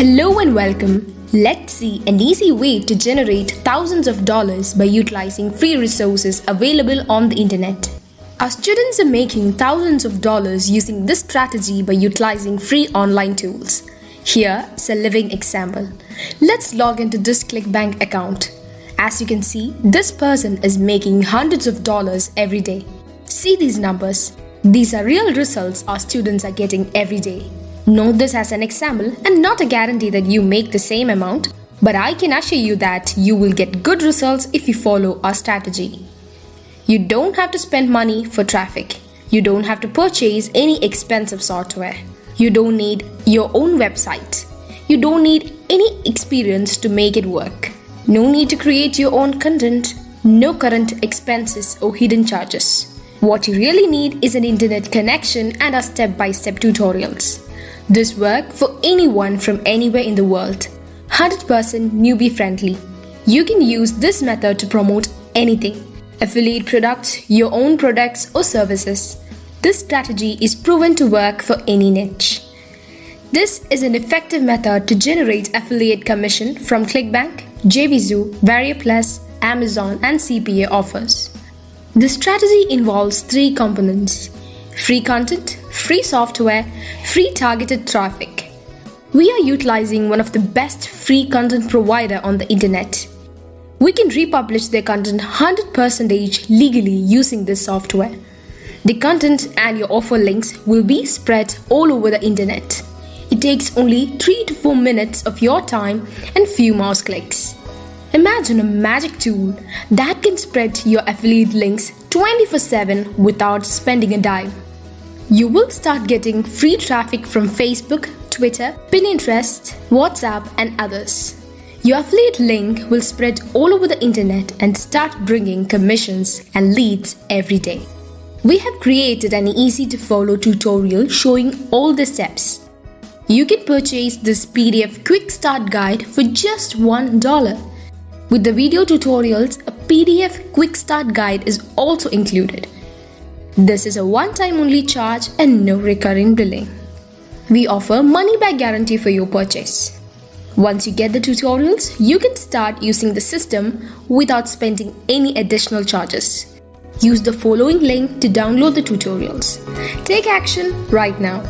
Hello and welcome. Let's see an easy way to generate thousands of dollars by utilizing free resources available on the internet. Our students are making thousands of dollars using this strategy by utilizing free online tools. Here's a living example. Let's log into this ClickBank account. As you can see, this person is making hundreds of dollars every day. See these numbers. These are real results our students are getting every day. Note this as an example and not a guarantee that you make the same amount, but I can assure you that you will get good results if you follow our strategy. You don't have to spend money for traffic. You don't have to purchase any expensive software. You don't need your own website. You don't need any experience to make it work. No need to create your own content. No current expenses or hidden charges. What you really need is an internet connection and our step-by-step tutorials. This works for anyone from anywhere in the world. 100% newbie friendly. You can use this method to promote anything. Affiliate products, your own products or services. This strategy is proven to work for any niche. This is an effective method to generate affiliate commission from ClickBank, JVZoo, VariaPlus, Amazon and CPA offers. This strategy involves three components: free content, free software, free targeted traffic. We are utilizing one of the best free content provider on the internet. We can republish their content 100% legally using this software. The content and your offer links will be spread all over the internet. It takes only 3 to 4 minutes of your time and few mouse clicks. Imagine a magic tool that can spread your affiliate links 24/7 without spending a dime. You will start getting free traffic from Facebook, Twitter, Pinterest, WhatsApp and others. Your affiliate link will spread all over the internet and start bringing commissions and leads every day. We have created an easy to follow tutorial showing all the steps. You can purchase this PDF quick start guide for just $1. With the video tutorials, a PDF quick start guide is also included. This is a one-time only charge and no recurring billing. We offer money-back guarantee for your purchase. Once you get the tutorials, you can start using the system without spending any additional charges. Use the following link to download the tutorials. Take action right now.